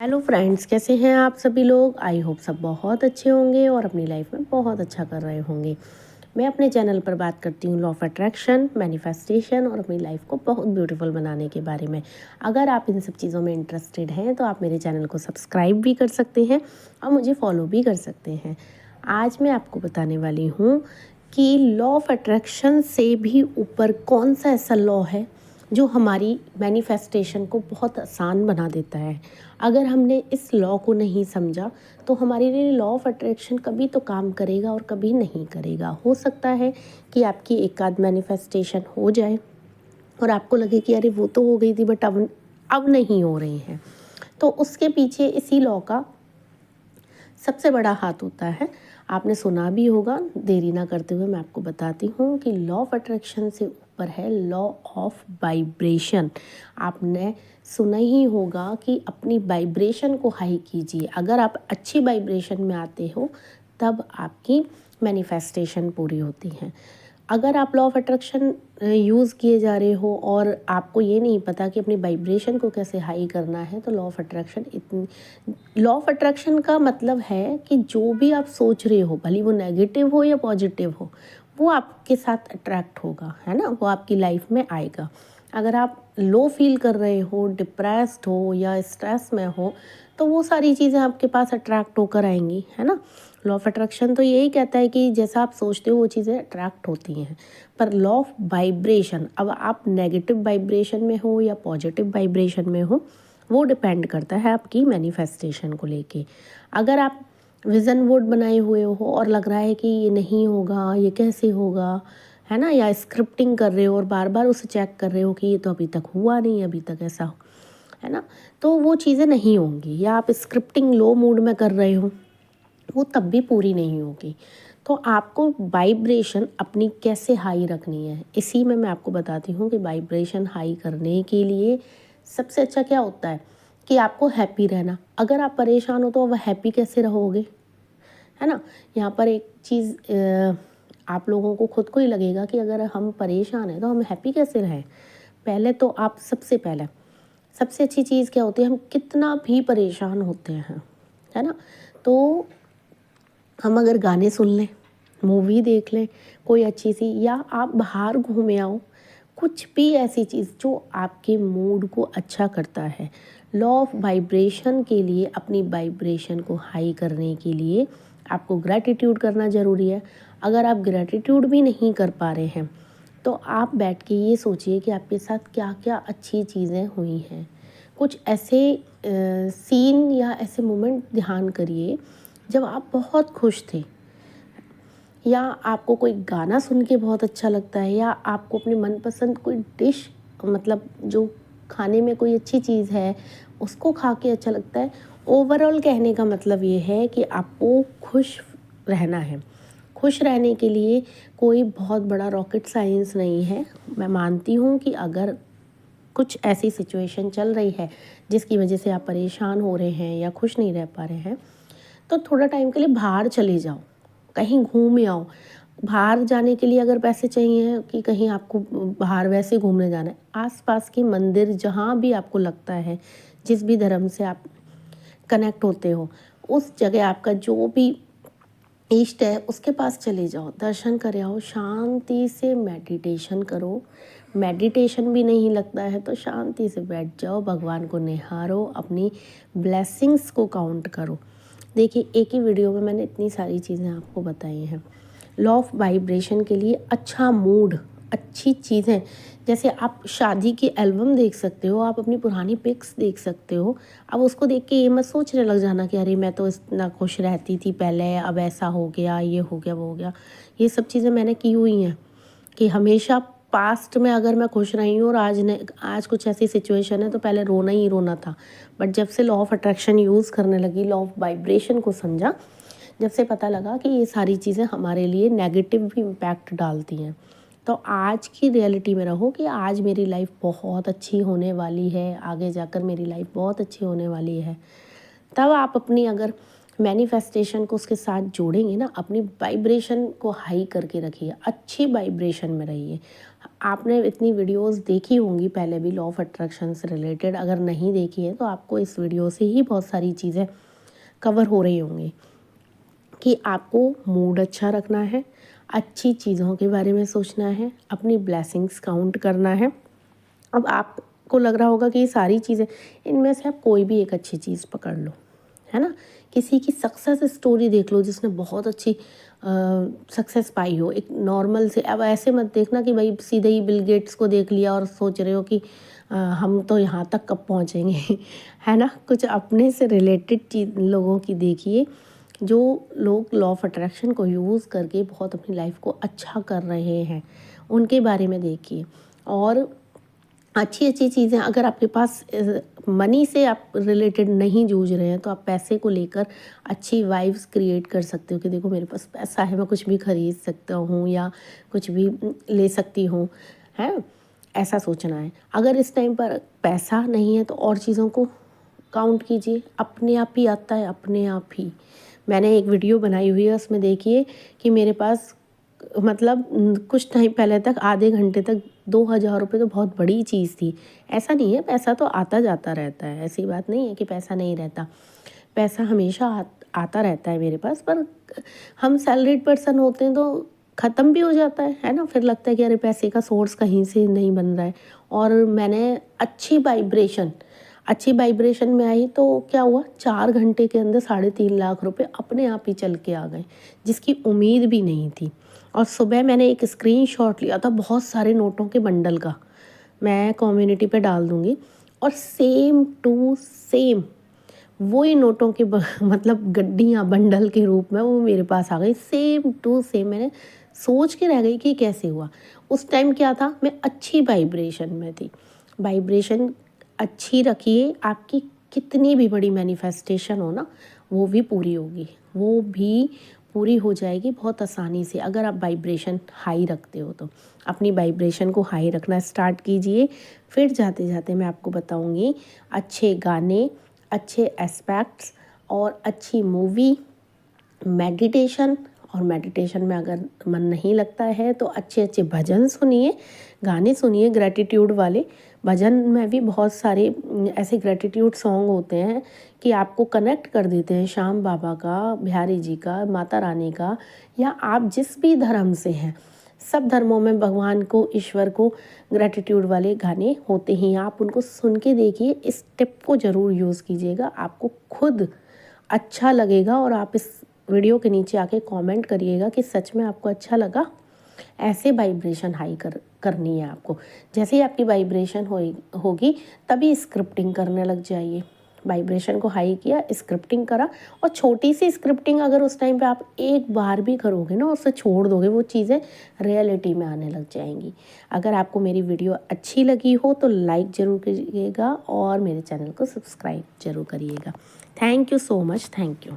Hello friends, कैसे हैं आप सभी लोग। आई होप सब बहुत अच्छे होंगे और अपनी लाइफ में बहुत अच्छा कर रहे होंगे। मैं अपने चैनल पर बात करती हूँ लॉ ऑफ अट्रैक्शन, मैनिफेस्टेशन और अपनी लाइफ को बहुत ब्यूटीफुल बनाने के बारे में। अगर आप इन सब चीज़ों में इंटरेस्टेड हैं तो आप मेरे चैनल को सब्सक्राइब भी कर सकते हैं और मुझे फॉलो भी कर सकते हैं। आज मैं आपको बताने वाली हूँ कि लॉ ऑफ अट्रैक्शन से भी ऊपर कौन सा ऐसा लॉ है जो हमारी मैनिफेस्टेशन को बहुत आसान बना देता है। अगर हमने इस लॉ को नहीं समझा तो हमारे लिए लॉ ऑफ अट्रैक्शन कभी तो काम करेगा और कभी नहीं करेगा। हो सकता है कि आपकी एक आध मैनिफेस्टेशन हो जाए और आपको लगे कि अरे वो तो हो गई थी बट अब नहीं हो रही हैं। तो उसके पीछे इसी लॉ का सबसे बड़ा हाथ होता है। आपने सुना भी होगा, देरी ना करते हुए मैं आपको बताती हूँ कि लॉ ऑफ अट्रैक्शन से ऊपर है लॉ ऑफ वाइब्रेशन। आपने सुना ही होगा कि अपनी वाइब्रेशन को हाई कीजिए। अगर आप अच्छी वाइब्रेशन में आते हो तब आपकी मैनिफेस्टेशन पूरी होती है। अगर आप लॉ ऑफ अट्रैक्शन यूज़ किए जा रहे हो और आपको ये नहीं पता कि अपनी वाइब्रेशन को कैसे हाई करना है तो लॉ ऑफ अट्रैक्शन का मतलब है कि जो भी आप सोच रहे हो, भले वो नेगेटिव हो या पॉजिटिव हो, वो आपके साथ अट्रैक्ट होगा, है ना, वो आपकी लाइफ में आएगा। अगर आप लो फील कर रहे हो, डिप्रेस्ड हो या स्ट्रेस में हो तो वो सारी चीज़ें आपके पास अट्रैक्ट होकर आएंगी, है ना। लॉ ऑफ अट्रैक्शन तो यही कहता है कि जैसा आप सोचते हो वो चीज़ें अट्रैक्ट होती हैं। पर लॉ ऑफ वाइब्रेशन, अब आप नेगेटिव वाइब्रेशन में हो या पॉजिटिव वाइब्रेशन में हो, वो डिपेंड करता है आपकी मैनिफेस्टेशन को लेके। अगर आप विज़न बोर्ड बनाए हुए हो और लग रहा है कि ये नहीं होगा, ये कैसे होगा, है ना, या स्क्रिप्टिंग कर रहे हो और बार बार उसे चेक कर रहे हो कि ये तो अभी तक हुआ नहीं, अभी तक ऐसा हो, है ना, तो वो चीज़ें नहीं होंगी। या आप स्क्रिप्टिंग लो मूड में कर रहे हो, वो तब भी पूरी नहीं होगी। तो आपको वाइब्रेशन अपनी कैसे हाई रखनी है, इसी में मैं आपको बताती हूँ कि वाइब्रेशन हाई करने के लिए सबसे अच्छा क्या होता है कि आपको हैप्पी रहना। अगर आप परेशान हो तो वह हैप्पी कैसे रहोगे, है ना। यहाँ पर एक चीज़ आप लोगों को खुद को ही लगेगा कि अगर हम परेशान हैं तो हम हैप्पी कैसे रहें। पहले तो आप सबसे अच्छी चीज़ क्या होती है, हम कितना भी परेशान होते हैं, है ना, तो हम अगर गाने सुन लें, मूवी देख लें कोई अच्छी सी, या आप बाहर घूमे आओ, कुछ भी ऐसी चीज़ जो आपके मूड को अच्छा करता है। लॉ ऑफ वाइब्रेशन के लिए, अपनी वाइब्रेशन को हाई करने के लिए आपको ग्रैटिट्यूड करना ज़रूरी है। अगर आप ग्रैटिट्यूड भी नहीं कर पा रहे हैं तो आप बैठ के ये सोचिए कि आपके साथ क्या क्या अच्छी चीज़ें हुई हैं। कुछ ऐसे सीन या ऐसे मोमेंट ध्यान करिए जब आप बहुत खुश थे, या आपको कोई गाना सुन के बहुत अच्छा लगता है, या आपको अपनी मनपसंद कोई डिश, मतलब जो खाने में कोई अच्छी चीज़ है उसको खा के अच्छा लगता है। ओवरऑल कहने का मतलब ये है कि आपको खुश रहना है। खुश रहने के लिए कोई बहुत बड़ा रॉकेट साइंस नहीं है। मैं मानती हूँ कि अगर कुछ ऐसी सिचुएशन चल रही है जिसकी वजह से आप परेशान हो रहे हैं या खुश नहीं रह पा रहे हैं तो थोड़ा टाइम के लिए बाहर चले जाओ, कहीं घूम आओ। बाहर जाने के लिए अगर पैसे चाहिए कि कहीं आपको बाहर वैसे घूमने जाना है, आसपास के मंदिर जहाँ भी आपको लगता है, जिस भी धर्म से आप कनेक्ट होते हो, उस जगह आपका जो भी इष्ट है उसके पास चले जाओ, दर्शन कर आओ, शांति से मेडिटेशन करो। मेडिटेशन भी नहीं लगता है तो शांति से बैठ जाओ, भगवान को निहारो, अपनी ब्लेसिंग्स को काउंट करो। देखिए, एक ही वीडियो में मैंने इतनी सारी चीज़ें आपको बताई हैं। लॉ ऑफ वाइब्रेशन के लिए अच्छा मूड, अच्छी चीज़ें, जैसे आप शादी की एल्बम देख सकते हो, आप अपनी पुरानी पिक्स देख सकते हो। अब उसको देख के ये मत सोचने लग जाना कि अरे मैं तो इतना खुश रहती थी पहले, अब ऐसा हो गया, ये हो गया, वो हो गया। ये सब चीज़ें मैंने की हुई हैं कि हमेशा पास्ट में अगर मैं खुश रही हूँ और आज कुछ ऐसी सिचुएशन है तो पहले रोना ही रोना था। बट जब से लॉ ऑफ अट्रैक्शन यूज़ करने लगी, लॉ ऑफ वाइब्रेशन को समझा, जब से पता लगा कि ये सारी चीज़ें हमारे लिए नेगेटिव भी इम्पैक्ट डालती हैं, तो आज की रियलिटी में रहो कि आज मेरी लाइफ बहुत अच्छी होने वाली है, आगे जाकर मेरी लाइफ बहुत अच्छी होने वाली है। तब आप अपनी अगर मैनिफेस्टेशन को उसके साथ जोड़ेंगे ना, अपनी वाइब्रेशन को हाई करके रखिए, अच्छी वाइब्रेशन में रहिए। आपने इतनी वीडियोस देखी होंगी पहले भी लॉ ऑफ अट्रैक्शन से रिलेटेड, अगर नहीं देखी है तो आपको इस वीडियो से ही बहुत सारी चीज़ें कवर हो रही होंगी कि आपको मूड अच्छा रखना है, अच्छी चीज़ों के बारे में सोचना है, अपनी ब्लेसिंग्स काउंट करना है। अब आपको लग रहा होगा कि ये सारी चीज़ें, इनमें से आप कोई भी एक अच्छी चीज़ पकड़ लो, है ना। किसी की सक्सेस स्टोरी देख लो जिसने बहुत अच्छी सक्सेस पाई हो, एक नॉर्मल से। अब ऐसे मत देखना कि भाई सीधे ही बिल गेट्स को देख लिया और सोच रहे हो कि हम तो यहाँ तक कब पहुँचेंगे है ना। कुछ अपने से रिलेटेड चीज लोगों की देखिए, जो लोग लॉ ऑफ अट्रैक्शन को यूज़ करके बहुत अपनी लाइफ को अच्छा कर रहे हैं, उनके बारे में देखिए। और अच्छी अच्छी चीज़ें, अगर आपके पास मनी से आप रिलेटेड नहीं जूझ रहे हैं तो आप पैसे को लेकर अच्छी वाइब्स क्रिएट कर सकते हो कि देखो मेरे पास पैसा है, मैं कुछ भी खरीद सकता हूँ या कुछ भी ले सकती हूँ, है। ऐसा सोचना है। अगर इस टाइम पर पैसा नहीं है तो और चीज़ों को काउंट कीजिए, अपने आप ही आता है, अपने आप ही। मैंने एक वीडियो बनाई हुई है, उसमें देखिए कि मेरे पास मतलब कुछ टाइम पहले तक, आधे घंटे तक 2,000 रुपये तो बहुत बड़ी चीज़ थी। ऐसा नहीं है, पैसा तो आता जाता रहता है, ऐसी बात नहीं है कि पैसा नहीं रहता। पैसा हमेशा आता रहता है मेरे पास, पर हम सैलरीड पर्सन होते हैं तो ख़त्म भी हो जाता है ना। फिर लगता है कि अरे पैसे का सोर्स कहीं से नहीं बन रहा है। और मैंने अच्छी वाइब्रेशन में आई तो क्या हुआ, 4 घंटे के अंदर 3.5 लाख रुपए अपने आप ही चल के आ गए, जिसकी उम्मीद भी नहीं थी। और सुबह मैंने एक स्क्रीनशॉट लिया था बहुत सारे नोटों के बंडल का, मैं कम्युनिटी पे डाल दूँगी। और सेम टू सेम वही नोटों के मतलब गड्डियाँ बंडल के रूप में वो मेरे पास आ गई, सेम टू सेम। मैंने सोच के रह गई कि कैसे हुआ। उस टाइम क्या था, मैं अच्छी वाइब्रेशन में थी। वाइब्रेशन अच्छी रखिए, आपकी कितनी भी बड़ी मैनिफेस्टेशन हो ना, वो भी पूरी होगी, वो भी पूरी हो जाएगी बहुत आसानी से, अगर आप वाइब्रेशन हाई रखते हो तो। अपनी वाइब्रेशन को हाई रखना स्टार्ट कीजिए। फिर जाते जाते मैं आपको बताऊंगी अच्छे गाने, अच्छे एस्पेक्ट्स और अच्छी मूवी, मेडिटेशन। और मेडिटेशन में अगर मन नहीं लगता है तो अच्छे अच्छे भजन सुनिए, गाने सुनिए ग्रैटिट्यूड वाले। भजन में भी बहुत सारे ऐसे ग्रैटिट्यूड सॉन्ग होते हैं कि आपको कनेक्ट कर देते हैं श्याम बाबा का, बिहारी जी का, माता रानी का, या आप जिस भी धर्म से हैं। सब धर्मों में भगवान को, ईश्वर को ग्रैटिट्यूड वाले गाने होते ही, आप उनको सुन के देखिए। इस टिप को ज़रूर यूज़ कीजिएगा, आपको खुद अच्छा लगेगा। और आप इस वीडियो के नीचे आके कमेंट करिएगा कि सच में आपको अच्छा लगा। ऐसे वाइब्रेशन हाई करनी है आपको। जैसे ही आपकी वाइब्रेशन होगी तभी स्क्रिप्टिंग करने लग जाइए। वाइब्रेशन को हाई किया, स्क्रिप्टिंग करा, और छोटी सी स्क्रिप्टिंग अगर उस टाइम पे आप एक बार भी करोगे ना, उसे छोड़ दोगे, वो चीज़ें रियलिटी में आने लग जाएंगी। अगर आपको मेरी वीडियो अच्छी लगी हो तो लाइक ज़रूर करिएगा और मेरे चैनल को सब्सक्राइब ज़रूर करिएगा। Thank you so much, thank you.